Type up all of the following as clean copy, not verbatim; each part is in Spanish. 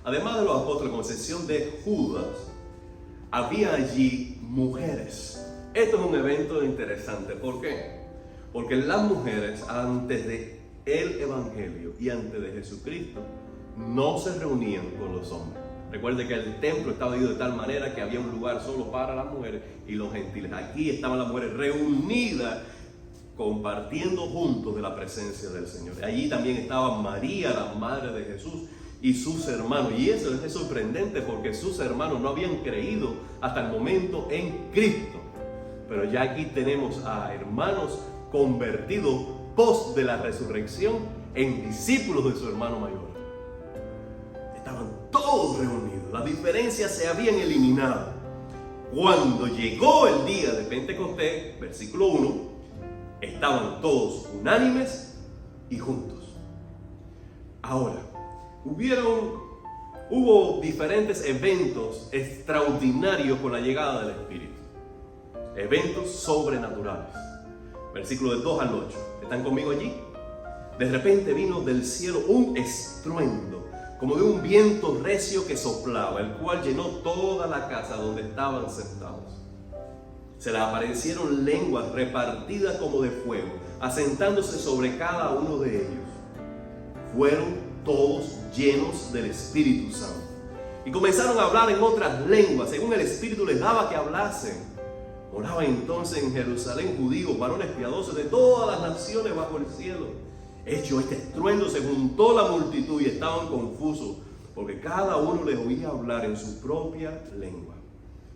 además de los apóstoles, con excepción de Judas, había allí mujeres. Esto es un evento interesante. ¿Por qué? Porque las mujeres, antes de el Evangelio y antes de Jesucristo, no se reunían con los hombres. Recuerde que el templo estaba dividido de tal manera que había un lugar solo para las mujeres y los gentiles. Aquí estaban las mujeres reunidas, compartiendo juntos de la presencia del Señor. Allí también estaba María, la madre de Jesús, y sus hermanos. Y eso es sorprendente porque sus hermanos no habían creído hasta el momento en Cristo. Pero ya aquí tenemos a hermanos convertidos post de la resurrección en discípulos de su hermano mayor. Estaban todos reunidos, las diferencias se habían eliminado. Cuando llegó el día de Pentecostés, versículo 1, estaban todos unánimes y juntos. Ahora, hubo diferentes eventos extraordinarios con la llegada del Espíritu. Eventos sobrenaturales. Versículo del 2 al 8. ¿Están conmigo allí? De repente vino del cielo un estruendo, como de un viento recio que soplaba, el cual llenó toda la casa donde estaban sentados. Se les aparecieron lenguas repartidas como de fuego, asentándose sobre cada uno de ellos. Fueron todos llenos del Espíritu Santo y comenzaron a hablar en otras lenguas, según el Espíritu les daba que hablasen. Moraban entonces en Jerusalén judíos, varones piadosos de todas las naciones bajo el cielo. Hecho este estruendo, se juntó la multitud y estaban confusos, porque cada uno les oía hablar en su propia lengua.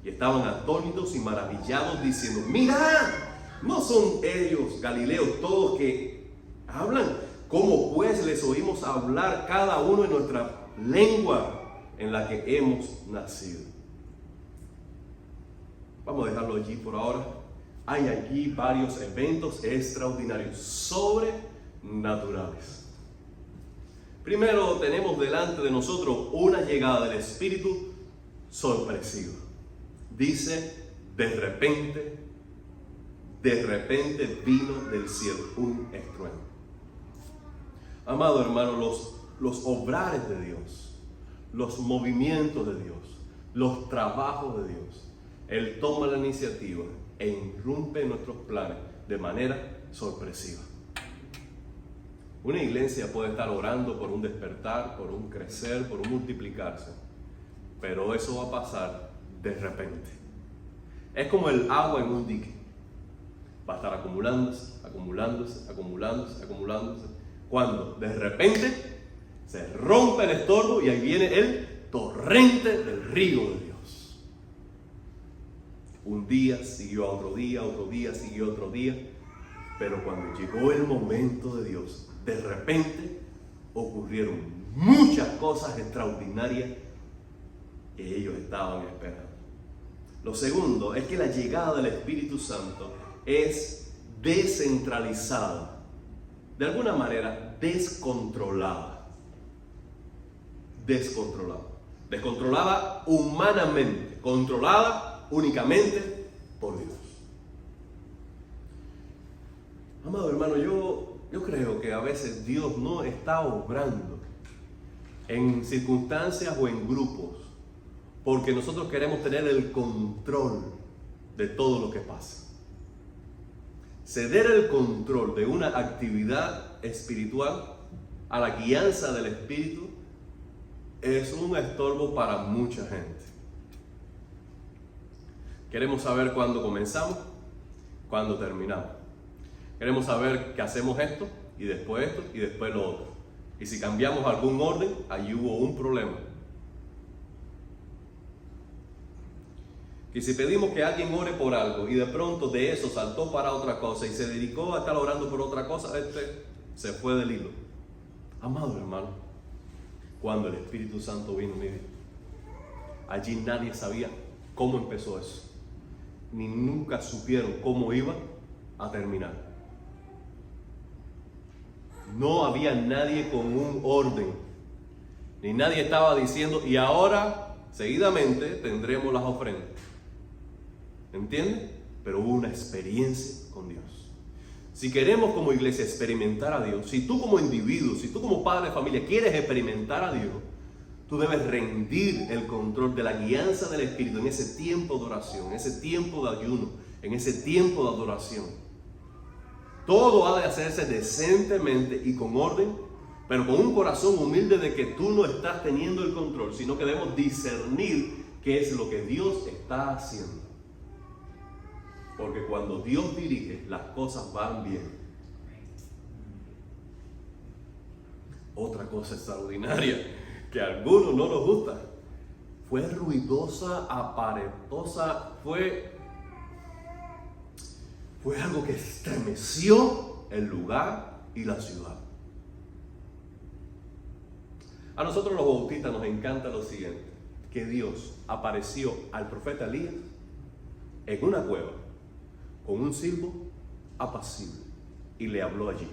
Y estaban atónitos y maravillados, diciendo: mirad, ¿no son ellos galileos todos que hablan? ¿Cómo pues les oímos hablar cada uno en nuestra lengua en la que hemos nacido? Vamos a dejarlo allí por ahora. Hay allí varios eventos extraordinarios, sobrenaturales. Primero tenemos delante de nosotros una llegada del Espíritu sorpresiva. Dice, de repente vino del cielo un estruendo. Amado hermano, los obrares de Dios, los movimientos de Dios, los trabajos de Dios, Él toma la iniciativa e irrumpe en nuestros planes de manera sorpresiva. Una iglesia puede estar orando por un despertar, por un crecer, por un multiplicarse, pero eso va a pasar de repente. Es como el agua en un dique. Va a estar acumulándose, cuando de repente se rompe el estorbo y ahí viene el torrente del río de Dios. Un día siguió a otro día, otro día siguió a otro día, pero cuando llegó el momento de Dios, de repente ocurrieron muchas cosas extraordinarias que ellos estaban esperando. Lo segundo es que la llegada del Espíritu Santo es descentralizada, de alguna manera descontrolada humanamente, controlada únicamente por Dios. Amado hermano, yo creo que a veces Dios no está obrando en circunstancias o en grupos porque nosotros queremos tener el control de todo lo que pasa. Ceder el control de una actividad espiritual a la guianza del Espíritu es un estorbo para mucha gente. Queremos saber cuándo comenzamos, cuándo terminamos. Queremos saber que hacemos esto y después lo otro. Y si cambiamos algún orden, allí hubo un problema. Que si pedimos que alguien ore por algo y de pronto de eso saltó para otra cosa y se dedicó a estar orando por otra cosa, se fue del hilo. Amado hermano, cuando el Espíritu Santo vino, mire, allí nadie sabía cómo empezó eso, ni nunca supieron cómo iba a terminar. No había nadie con un orden, ni nadie estaba diciendo, y ahora seguidamente tendremos las ofrendas. ¿Entiende? Pero hubo una experiencia con Dios. Si queremos como iglesia experimentar a Dios, si tú como individuo, si tú como padre de familia quieres experimentar a Dios, Tú debes rendir el control de la guianza del Espíritu en ese tiempo de oración, en ese tiempo de ayuno, en ese tiempo de adoración. Todo ha de hacerse decentemente y con orden, pero con un corazón humilde de que tú no estás teniendo el control, sino que debemos discernir qué es lo que Dios está haciendo. Porque cuando Dios dirige, las cosas van bien. Otra cosa extraordinaria que a algunos no nos gusta, fue ruidosa, aparatosa, fue algo que estremeció el lugar y la ciudad. A nosotros los bautistas nos encanta lo siguiente, que Dios apareció al profeta Elías en una cueva con un silbo apacible y le habló allí.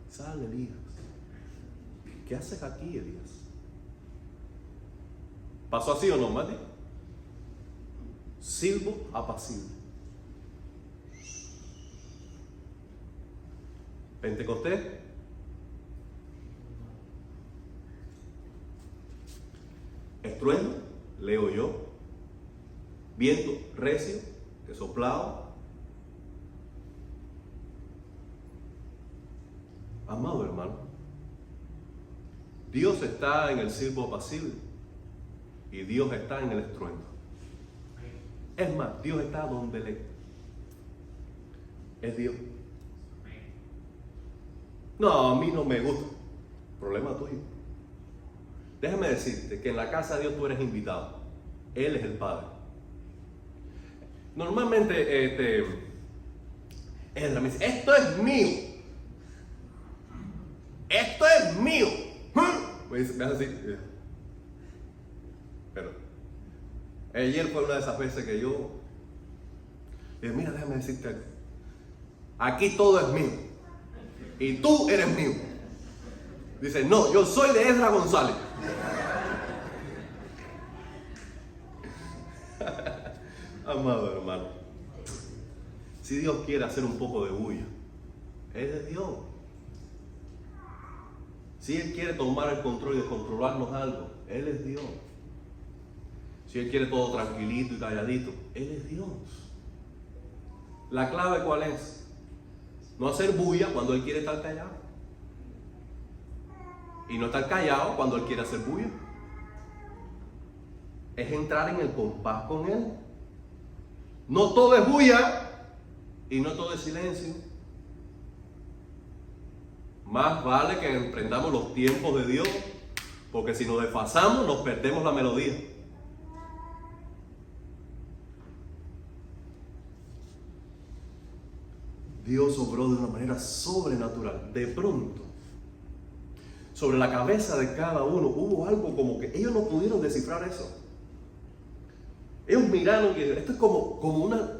Sale Elías. ¿Qué haces aquí, Elías? ¿Pasó así o no, Mati? Silbo apacible. Pentecostés. Estruendo, leo yo. Viento recio que soplaba. Amado hermano, Dios está en el silbo apacible y Dios está en el estruendo. Es más, Dios está donde Él es Dios. No, a mí no me gusta. Problema tuyo. Déjame decirte que en la casa de Dios tú eres invitado. Él es el Padre. Normalmente, Ezra me dice, esto es mío. Esto es mío. Me hace así. Pero ayer fue una de esas veces que yo dije, mira, déjame decirte algo. Aquí todo es mío. Y tú eres mío. Dice, no, yo soy de Ezra González. Amado hermano, si Dios quiere hacer un poco de bulla, Él es Dios. Si Él quiere tomar el control y descontrolarnos algo, Él es Dios. Si Él quiere todo tranquilito y calladito, Él es Dios. ¿La clave cuál es? No hacer bulla cuando Él quiere estar callado. Y no estar callado cuando Él quiere hacer bulla. Es entrar en el compás con Él. No todo es bulla y no todo es silencio. Más vale que emprendamos los tiempos de Dios, porque si nos desfasamos nos perdemos la melodía. Dios obró de una manera sobrenatural. De pronto, sobre la cabeza de cada uno hubo algo como que ellos no pudieron descifrar eso. Ellos miraron y esto es como una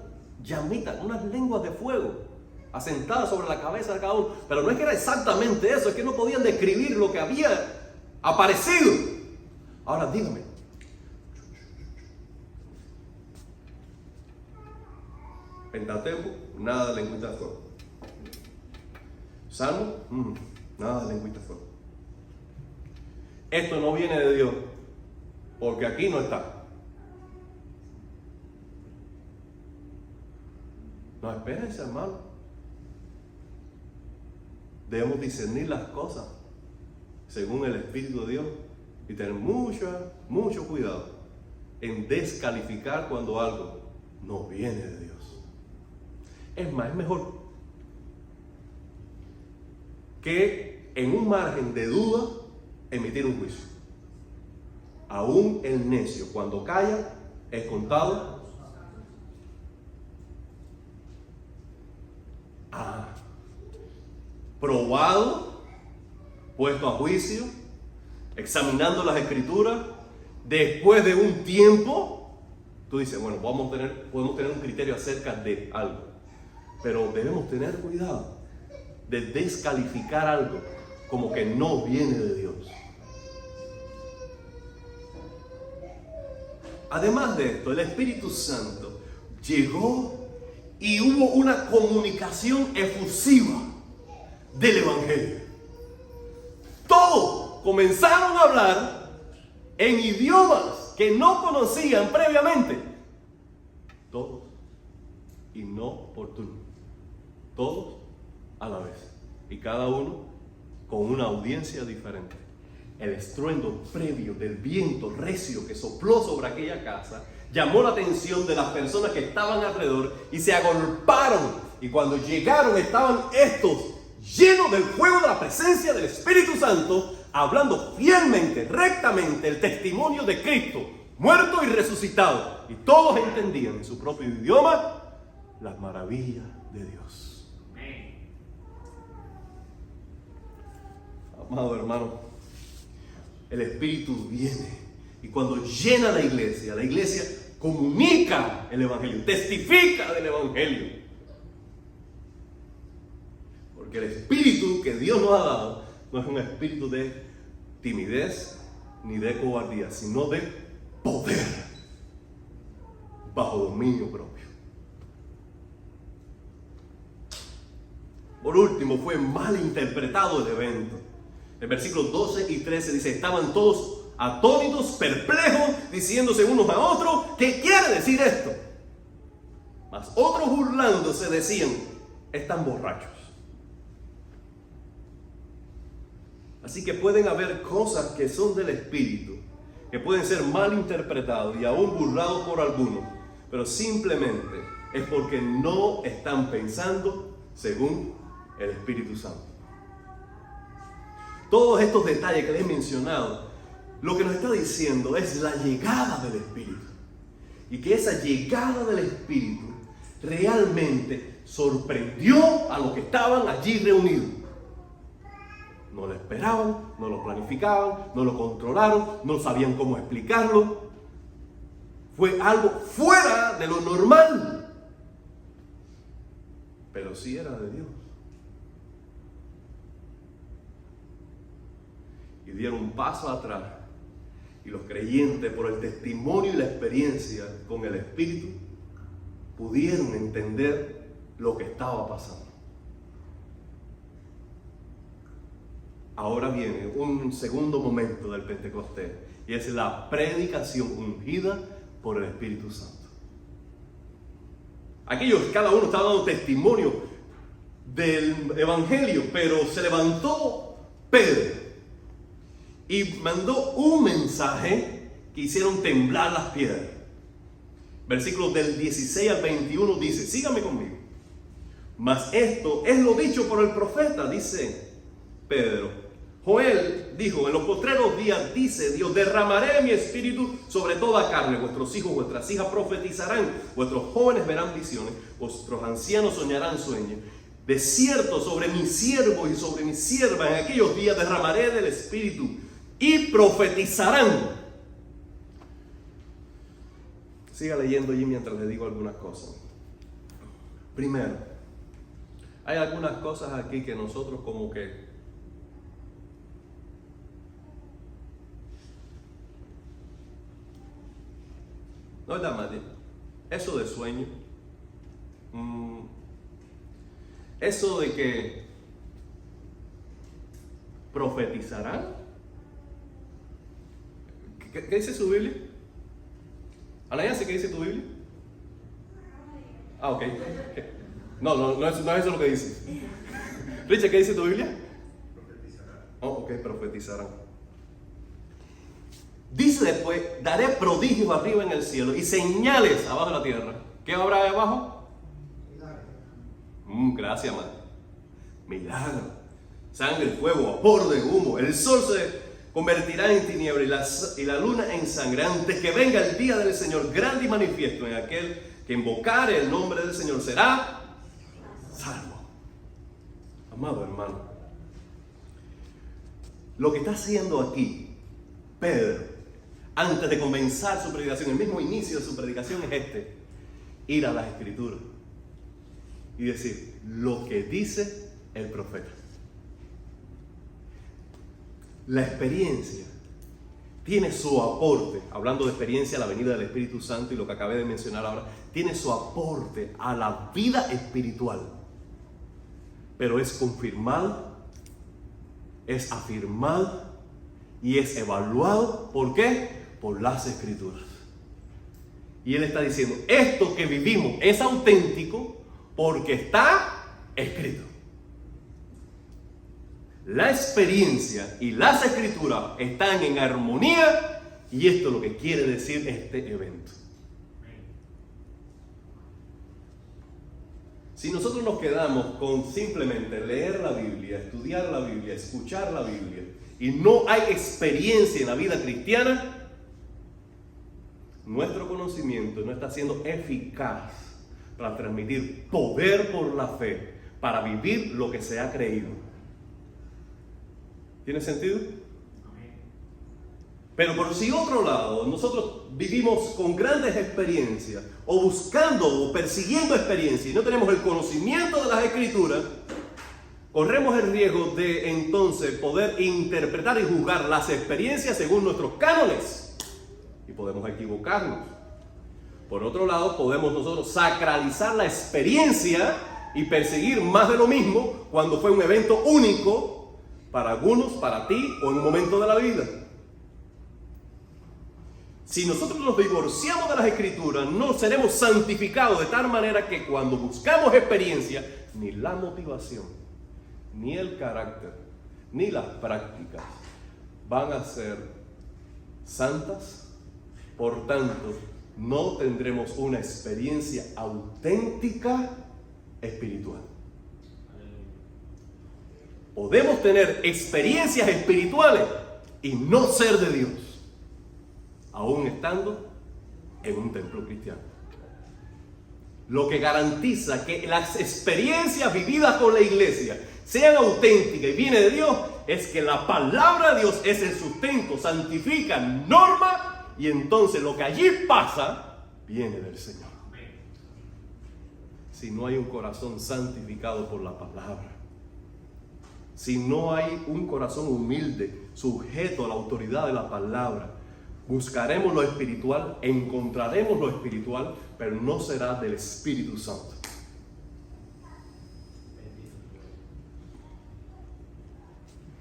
llamita, unas lenguas de fuego asentadas sobre la cabeza de cada uno. Pero no es que era exactamente eso, es que no podían describir lo que había aparecido. Ahora dígame, Pentateuco, nada de lengüita de fuego. Salmo, nada de lengüita de fuego. Esto no viene de Dios, porque aquí no está. No, espérense, hermano. Debemos discernir las cosas según el Espíritu de Dios y tener mucho cuidado en descalificar cuando algo no viene de Dios. Es más, es mejor que en un margen de duda emitir un juicio. Aún el necio, cuando calla, es contado probado, puesto a juicio, examinando las escrituras. Después de un tiempo, tú dices, bueno, podemos tener un criterio acerca de algo, pero debemos tener cuidado de descalificar algo como que no viene de Dios. Además de esto, el Espíritu Santo llegó y hubo una comunicación efusiva del Evangelio. Todos comenzaron a hablar en idiomas que no conocían previamente. Todos y no por turno. Todos a la vez. Y cada uno con una audiencia diferente. El estruendo previo del viento recio que sopló sobre aquella casa llamó la atención de las personas que estaban alrededor y se agolparon. Y cuando llegaron estaban estos llenos del fuego de la presencia del Espíritu Santo, hablando fielmente, rectamente el testimonio de Cristo, muerto y resucitado. Y todos entendían en su propio idioma las maravillas de Dios. Amado hermano, el Espíritu viene y cuando llena la iglesia comunica el Evangelio, testifica del Evangelio. Porque el Espíritu que Dios nos ha dado no es un espíritu de timidez ni de cobardía, sino de poder bajo dominio propio. Por último, fue mal interpretado el evento. El versículo 12 y 13 dice: estaban todos atónitos, perplejos, diciéndose unos a otros: ¿qué quiere decir esto? Mas otros burlándose decían: están borrachos. Así que pueden haber cosas que son del Espíritu, que pueden ser mal interpretados y aún burlados por algunos, pero simplemente es porque no están pensando según el Espíritu Santo. Todos estos detalles que les he mencionado, lo que nos está diciendo es la llegada del Espíritu. Y que esa llegada del Espíritu realmente sorprendió a los que estaban allí reunidos. No lo esperaban, no lo planificaban, no lo controlaron, no sabían cómo explicarlo. Fue algo fuera de lo normal. Pero sí era de Dios. Y dieron un paso atrás. Y los creyentes, por el testimonio y la experiencia con el Espíritu, pudieron entender lo que estaba pasando. Ahora viene un segundo momento del Pentecostés, y es la predicación ungida por el Espíritu Santo. Cada uno estaba dando testimonio del Evangelio, pero se levantó Pedro y mandó un mensaje que hicieron temblar las piedras. Versículos del 16 al 21 dice: síganme conmigo. Mas esto es lo dicho por el profeta, dice Pedro. Joel dijo: en los postreros días, dice Dios, derramaré mi espíritu sobre toda carne. Vuestros hijos, vuestras hijas profetizarán, vuestros jóvenes verán visiones, vuestros ancianos soñarán sueños. De cierto, sobre mis siervos y sobre mis siervas en aquellos días derramaré del espíritu y profetizarán. Siga leyendo allí mientras le digo algunas cosas. Primero, hay algunas cosas aquí que nosotros como que no es la madre. Eso de sueño, eso de que profetizarán. ¿Qué dice su Biblia? ¿Anayanse, qué dice tu Biblia? Ah, ok. No es eso lo que dice. Richard, ¿qué dice tu Biblia? Profetizarán. Oh, ok, profetizarán. Dice después: daré prodigios arriba en el cielo y señales abajo en la tierra. ¿Qué habrá ahí abajo? Gracias, madre. Milagro. Sangre, fuego, vapor de humo. El sol se convertirá en tiniebla y la luna en sangre, antes que venga el día del Señor grande y manifiesto. En aquel que invocare el nombre del Señor será salvo. Amado hermano, lo que está haciendo aquí Pedro, antes de comenzar su predicación, el mismo inicio de su predicación es ir a las Escrituras y decir lo que dice el profeta. La experiencia tiene su aporte, hablando de experiencia, la venida del Espíritu Santo y lo que acabé de mencionar ahora, tiene su aporte a la vida espiritual, pero es confirmada, es afirmada y es evaluado, ¿por qué? Por las Escrituras. Y él está diciendo, esto que vivimos es auténtico porque está escrito. La experiencia y las Escrituras están en armonía, y esto es lo que quiere decir este evento. Si nosotros nos quedamos con simplemente leer la Biblia, estudiar la Biblia, escuchar la Biblia, y no hay experiencia en la vida cristiana, nuestro conocimiento no está siendo eficaz para transmitir poder por la fe, para vivir lo que se ha creído. ¿Tiene sentido? Pero por si otro lado, nosotros vivimos con grandes experiencias, o buscando o persiguiendo experiencias, y no tenemos el conocimiento de las Escrituras, corremos el riesgo de entonces poder interpretar y juzgar las experiencias según nuestros cánones, y podemos equivocarnos. Por otro lado, podemos nosotros sacralizar la experiencia y perseguir más de lo mismo cuando fue un evento único para algunos, para ti o en un momento de la vida. Si nosotros nos divorciamos de las Escrituras, no seremos santificados de tal manera que cuando buscamos experiencia, ni la motivación, ni el carácter, ni las prácticas van a ser santas. Por tanto, no tendremos una experiencia auténtica espiritual. Podemos tener experiencias espirituales y no ser de Dios, aún estando en un templo cristiano. Lo que garantiza que las experiencias vividas con la iglesia sean auténticas y viene de Dios es que la palabra de Dios es el sustento, santifica, norma, y entonces lo que allí pasa viene del Señor. Si no hay un corazón santificado por la palabra, si no hay un corazón humilde, sujeto a la autoridad de la palabra, buscaremos lo espiritual, encontraremos lo espiritual, pero no será del Espíritu Santo.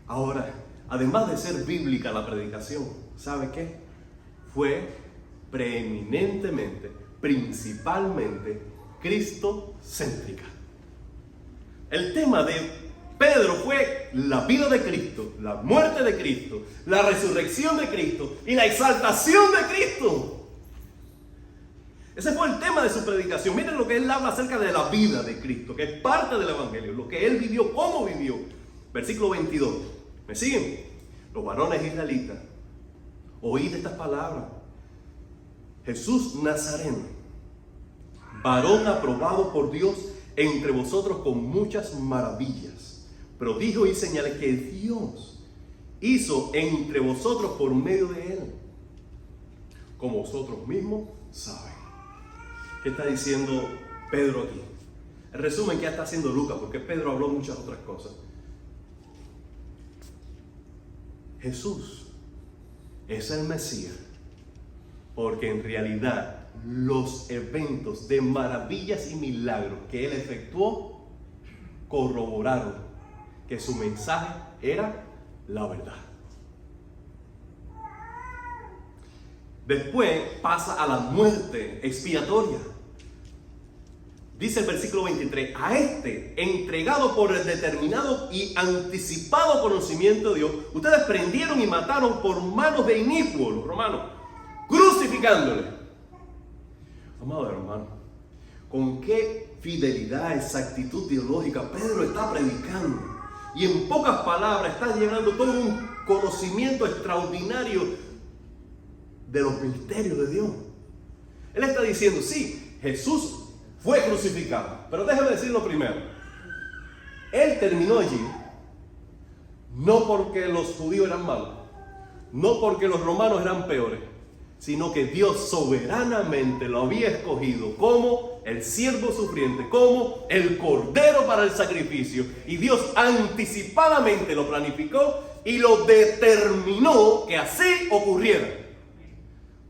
Ahora, además de ser bíblica la predicación, ¿sabe qué? Fue preeminentemente, principalmente, cristocéntrica. El tema de Pedro fue la vida de Cristo, la muerte de Cristo, la resurrección de Cristo y la exaltación de Cristo. Ese fue el tema de su predicación. Miren lo que él habla acerca de la vida de Cristo, que es parte del Evangelio, lo que él vivió, cómo vivió. Versículo 22. ¿Me siguen? Los varones israelitas, oíd estas palabras. Jesús Nazareno, varón aprobado por Dios entre vosotros con muchas maravillas, prodigios y señales que Dios hizo entre vosotros por medio de él, como vosotros mismos saben. ¿Qué está diciendo Pedro aquí? El resumen que está haciendo Lucas, porque Pedro habló muchas otras cosas. Jesús es el Mesías, porque en realidad los eventos de maravillas y milagros que él efectuó corroboraron que su mensaje era la verdad. Después pasa a la muerte expiatoria. Dice el versículo 23, a este, entregado por el determinado y anticipado conocimiento de Dios, ustedes prendieron y mataron por manos de inicuos, los romanos, crucificándole. Amado hermano, con qué fidelidad, exactitud teológica Pedro está predicando. Y en pocas palabras está llevando todo un conocimiento extraordinario de los misterios de Dios. Él está diciendo, sí, Jesús fue crucificado, pero déjeme decirlo primero. Él terminó allí, no porque los judíos eran malos, no porque los romanos eran peores, sino que Dios soberanamente lo había escogido como el siervo sufriente, como el cordero para el sacrificio. Y Dios anticipadamente lo planificó y lo determinó que así ocurriera.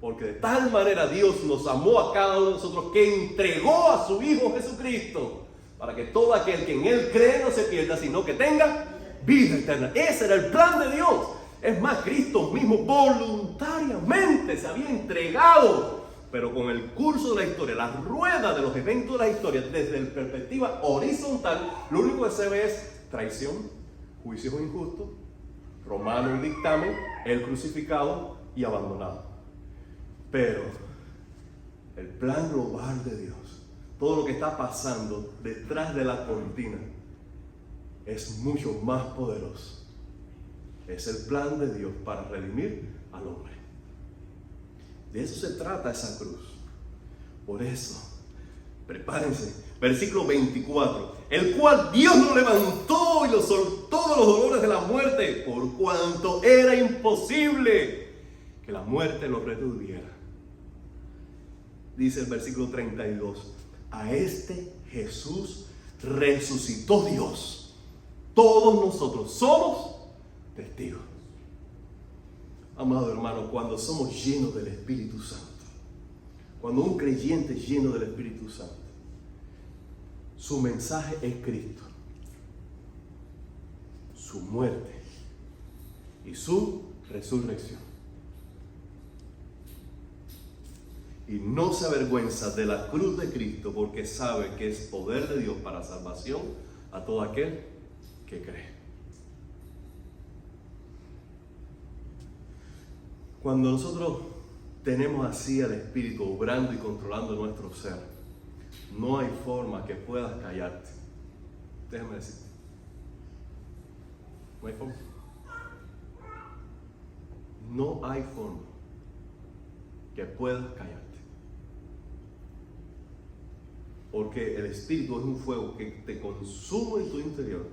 Porque de tal manera Dios nos amó a cada uno de nosotros que entregó a su Hijo Jesucristo, para que todo aquel que en Él cree no se pierda, sino que tenga vida eterna. Ese era el plan de Dios. Es más, Cristo mismo voluntariamente se había entregado. Pero con el curso de la historia, la rueda de los eventos de la historia, desde la perspectiva horizontal, lo único que se ve es traición, juicios injustos, romano y dictamen, el crucificado y abandonado. Pero el plan global de Dios, todo lo que está pasando detrás de la cortina, es mucho más poderoso. Es el plan de Dios para redimir al hombre. De eso se trata esa cruz. Por eso, prepárense. Versículo 24. El cual Dios lo levantó y lo soltó de los dolores de la muerte, por cuanto era imposible que la muerte lo retuviera. Dice el versículo 32. A este Jesús resucitó Dios. Todos nosotros somos testigos. Amado hermano, cuando somos llenos del Espíritu Santo, cuando un creyente es lleno del Espíritu Santo, su mensaje es Cristo, su muerte y su resurrección. Y no se avergüenza de la cruz de Cristo porque sabe que es poder de Dios para salvación a todo aquel que cree. Cuando nosotros tenemos así al Espíritu obrando y controlando nuestro ser, no hay forma que puedas callarte. Déjame decirte. No hay forma. No hay forma que puedas callarte. Porque el Espíritu es un fuego que te consume en tu interior,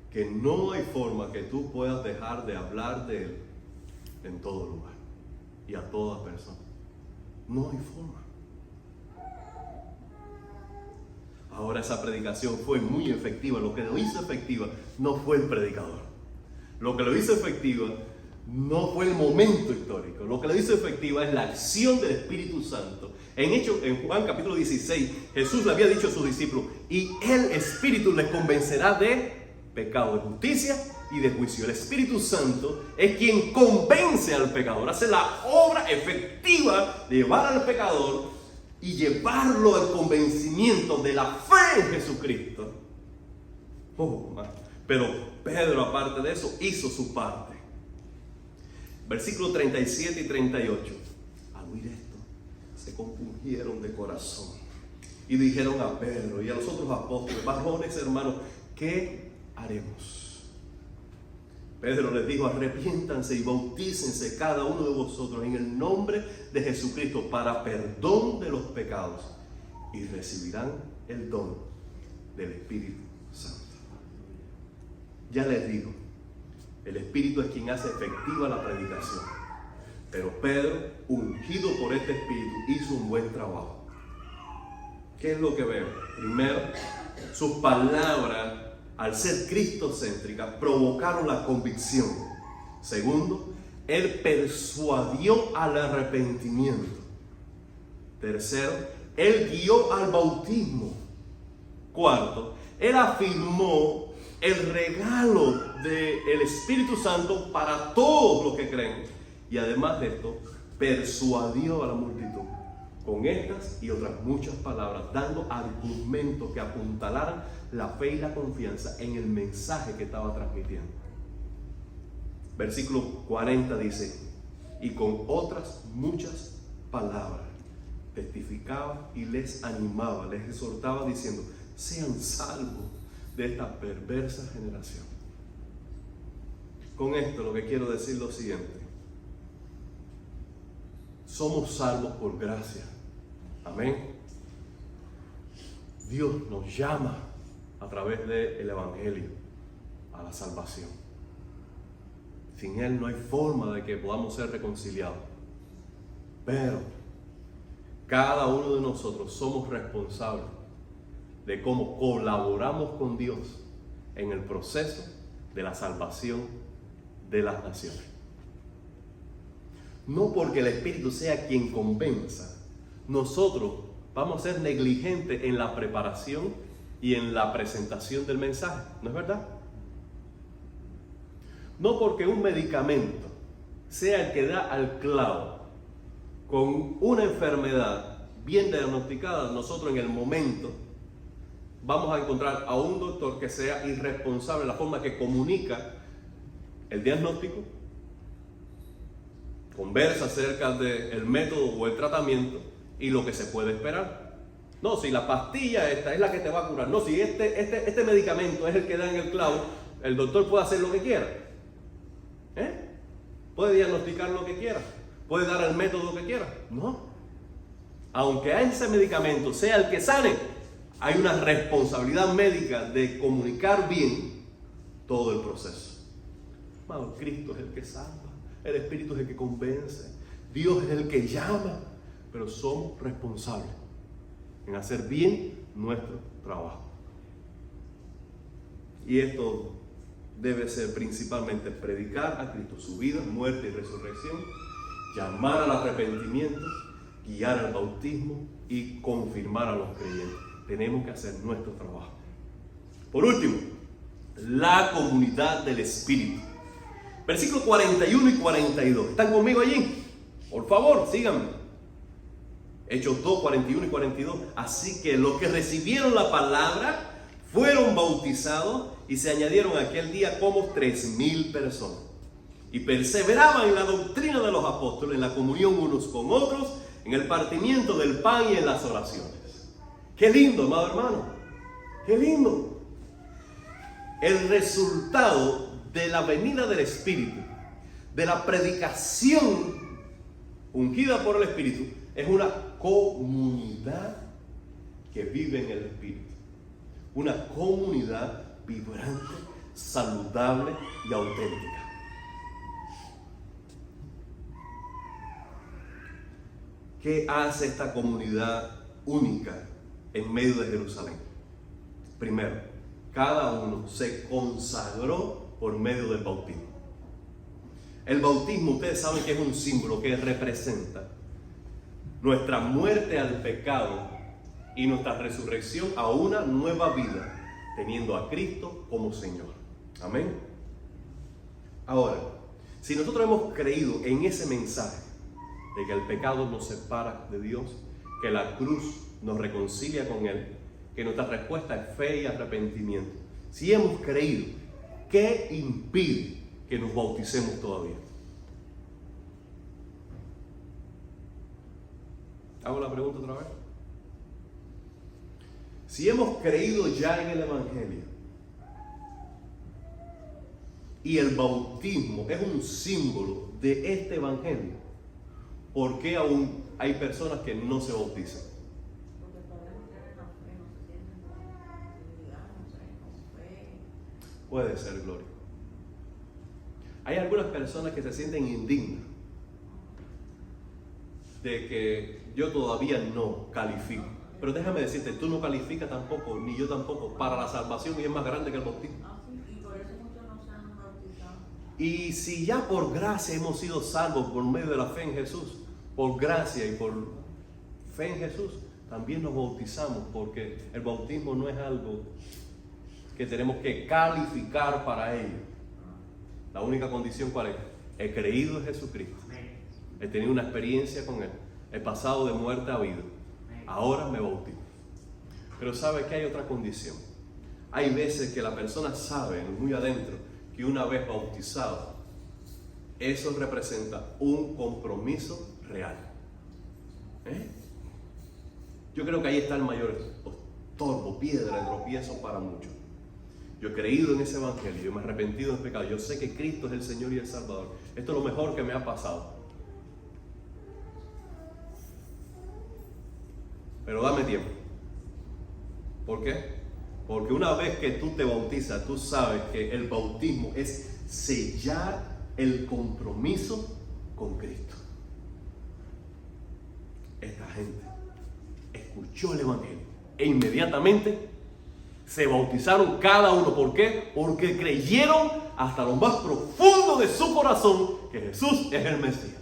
que no hay forma que tú puedas dejar de hablar de Él en todo lugar y a toda persona. No hay forma. Ahora esa predicación fue muy efectiva. Lo que lo hizo efectiva no fue el predicador. Lo que lo hizo efectiva no fue el momento histórico. Lo que lo hizo efectiva es la acción del Espíritu Santo. En Juan capítulo 16, Jesús le había dicho a sus discípulos: y el Espíritu les convencerá de pecado, de justicia y de juicio. El Espíritu Santo es quien convence al pecador, hace la obra efectiva de llevar al pecador y llevarlo al convencimiento de la fe en Jesucristo. Pero Pedro, aparte de eso, hizo su parte. Versículos 37 y 38. Al oír esto, se compungieron de corazón y dijeron a Pedro y a los otros apóstoles: varones, hermanos, ¿qué haremos? Pedro les dijo: arrepiéntanse y bautícense cada uno de vosotros en el nombre de Jesucristo para perdón de los pecados y recibirán el don del Espíritu Santo. Ya les digo, el Espíritu es quien hace efectiva la predicación, pero Pedro, ungido por este Espíritu, hizo un buen trabajo. ¿Qué es lo que veo? Primero, sus palabras, al ser cristocéntricas, provocaron la convicción. Segundo, él persuadió al arrepentimiento. Tercero, él guió al bautismo. Cuarto, él afirmó el regalo del Espíritu Santo para todos los que creen. Y además de esto, persuadió a la multitud con estas y otras muchas palabras, dando argumentos que apuntalaran la fe y la confianza en el mensaje que estaba transmitiendo. Versículo 40 dice: y con otras muchas palabras testificaba y les animaba, les exhortaba diciendo: sean salvos de esta perversa generación. Con esto lo que quiero decir es lo siguiente: somos salvos por gracia. Amén. Dios nos llama a través del Evangelio a la salvación. Sin Él no hay forma de que podamos ser reconciliados. Pero cada uno de nosotros somos responsables de cómo colaboramos con Dios en el proceso de la salvación de las naciones. No porque el Espíritu sea quien convenza, nosotros vamos a ser negligentes en la preparación y en la presentación del mensaje. ¿No es verdad? No porque un medicamento sea el que da al clavo con una enfermedad bien diagnosticada, nosotros en el momento vamos a encontrar a un doctor que sea irresponsable en la forma que comunica el diagnóstico, conversa acerca del método o el tratamiento y lo que se puede esperar. No, si la pastilla esta es la que te va a curar. No, si este medicamento es el que da en el clavo, el doctor puede hacer lo que quiera. Puede diagnosticar lo que quiera. Puede dar el método que quiera. No. Aunque ese medicamento sea el que sane, hay una responsabilidad médica de comunicar bien todo el proceso. Hermano, Cristo es el que salva. El Espíritu es el que convence. Dios es el que llama. Pero somos responsables en hacer bien nuestro trabajo. Y esto debe ser principalmente predicar a Cristo, su vida, muerte y resurrección, llamar al arrepentimiento, guiar al bautismo y confirmar a los creyentes. Tenemos que hacer nuestro trabajo. Por último, la comunidad del Espíritu. Versículos 41 y 42. ¿Están conmigo allí? Por favor, síganme. Hechos 2, 41 y 42. Así que los que recibieron la palabra fueron bautizados y se añadieron aquel día como 3,000 personas. Y perseveraban en la doctrina de los apóstoles, en la comunión unos con otros, en el partimiento del pan y en las oraciones. Qué lindo, amado hermano. Qué lindo. El resultado de la venida del Espíritu, de la predicación ungida por el Espíritu, es una comunidad que vive en el Espíritu. Una comunidad vibrante, saludable y auténtica. ¿Qué hace esta comunidad única en medio de Jerusalén? Primero, cada uno se consagró por medio del bautismo. El bautismo, ustedes saben que es un símbolo que representa nuestra muerte al pecado y nuestra resurrección a una nueva vida, teniendo a Cristo como Señor. Amén. Ahora, si nosotros hemos creído en ese mensaje de que el pecado nos separa de Dios, que la cruz nos reconcilia con Él, que nuestra respuesta es fe y arrepentimiento, si hemos creído, ¿qué impide que nos bauticemos todavía? Hago la pregunta otra vez. Si hemos creído ya en el Evangelio y el bautismo es un símbolo de este Evangelio, ¿por qué aún hay personas que no se bautizan? Porque podemos tener la fe, no se sienten, digamos, con fe. Puede ser, Gloria. Hay algunas personas que se sienten indignas de que yo todavía no califico. Pero déjame decirte, tú no calificas tampoco, ni yo tampoco, para la salvación, y es más grande que el bautismo. Sí, y por eso muchos no se han bautizado. Y si ya por gracia hemos sido salvos por medio de la fe en Jesús, por gracia y por fe en Jesús, también nos bautizamos, porque el bautismo no es algo que tenemos que calificar para ello. La única condición, ¿cuál es? He creído en Jesucristo, he tenido una experiencia con Él, he pasado de muerte a vida, ahora me bautizo. Pero ¿sabe que hay otra condición? Hay veces que la persona sabe muy adentro que una vez bautizado, eso representa un compromiso real. Yo creo que ahí está el mayor estorbo, piedra de tropiezo para muchos. Yo he creído en ese evangelio, yo me he arrepentido del pecado, yo sé que Cristo es el Señor y el Salvador. Esto es lo mejor que me ha pasado. Pero dame tiempo. ¿Por qué? Porque una vez que tú te bautizas, tú sabes que el bautismo es sellar el compromiso con Cristo. Esta gente escuchó el evangelio e inmediatamente se bautizaron cada uno. ¿Por qué? Porque creyeron hasta lo más profundo de su corazón que Jesús es el Mesías.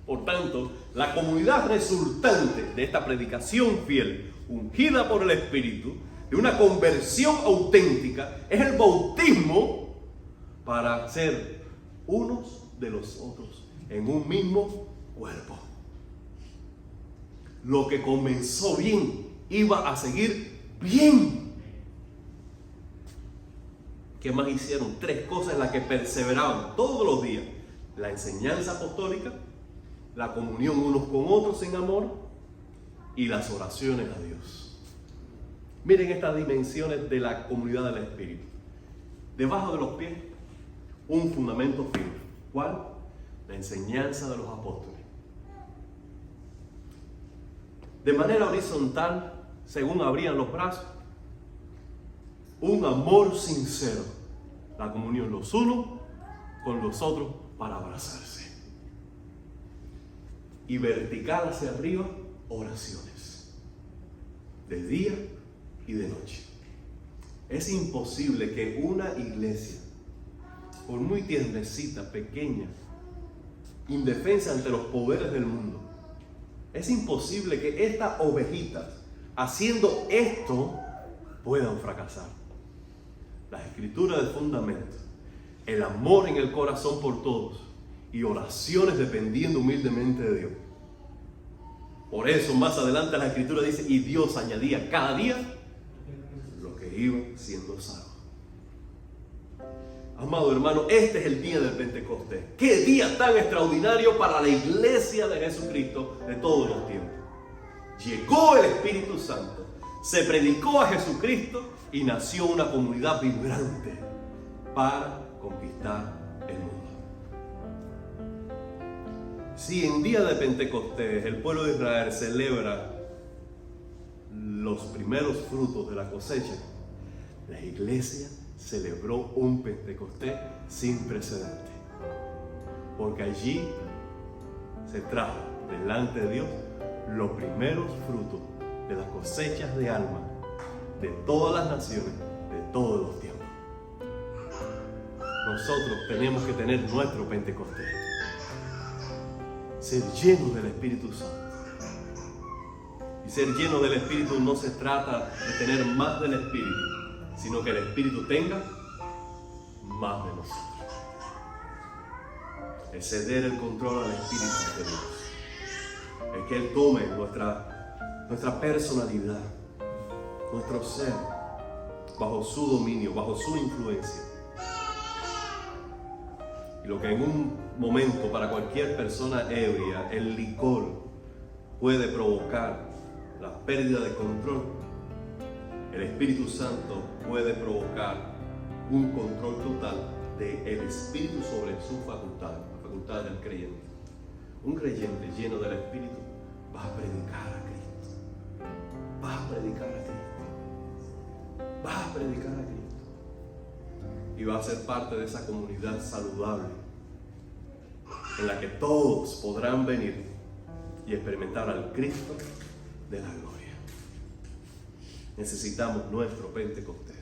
Por tanto, la comunidad resultante de esta predicación fiel, ungida por el Espíritu, de una conversión auténtica, es el bautismo para ser unos de los otros en un mismo cuerpo. Lo que comenzó bien iba a seguir bien. ¿Qué más hicieron? 3 cosas en las que perseveraban todos los días: la enseñanza apostólica, la comunión unos con otros en amor y las oraciones a Dios. Miren estas dimensiones de la comunidad del Espíritu. Debajo de los pies, un fundamento firme. ¿Cuál? La enseñanza de los apóstoles. De manera horizontal, según abrían los brazos, un amor sincero, la comunión los unos con los otros para abrazarse. Y vertical hacia arriba, oraciones, de día y de noche. Es imposible que una iglesia, por muy tiernecita, pequeña, indefensa ante los poderes del mundo, es imposible que estas ovejitas, haciendo esto, puedan fracasar. Las escrituras del fundamento, el amor en el corazón por todos y oraciones dependiendo humildemente de Dios. Por eso más adelante la escritura dice: y Dios añadía cada día lo que iba siendo salvo. Amado hermano, este es el día del Pentecostés. ¡Qué día tan extraordinario para la iglesia de Jesucristo de todos los tiempos! Llegó el Espíritu Santo, se predicó a Jesucristo y nació una comunidad vibrante para conquistar el mundo. Si en día de Pentecostés el pueblo de Israel celebra los primeros frutos de la cosecha, la iglesia celebró un Pentecostés sin precedente, porque allí se trajo delante de Dios los primeros frutos de las cosechas de alma de todas las naciones, de todos los tiempos. Nosotros tenemos que tener nuestro Pentecostés, ser llenos del Espíritu Santo. Y ser lleno del Espíritu no se trata de tener más del Espíritu, sino que el Espíritu tenga más de nosotros. Es ceder el control al Espíritu de Dios. Es que Él tome nuestra personalidad, nuestro ser, bajo su dominio, bajo su influencia. Y lo que en un momento para cualquier persona ebria, el licor, puede provocar la pérdida de control, el Espíritu Santo puede provocar un control total del Espíritu sobre su facultad, la facultad del creyente. Un creyente lleno del Espíritu va a predicar a Cristo. Va a predicar a Cristo. Va a predicar a Cristo. Y va a ser parte de esa comunidad saludable en la que todos podrán venir y experimentar al Cristo de la gloria. Necesitamos nuestro Pentecostés.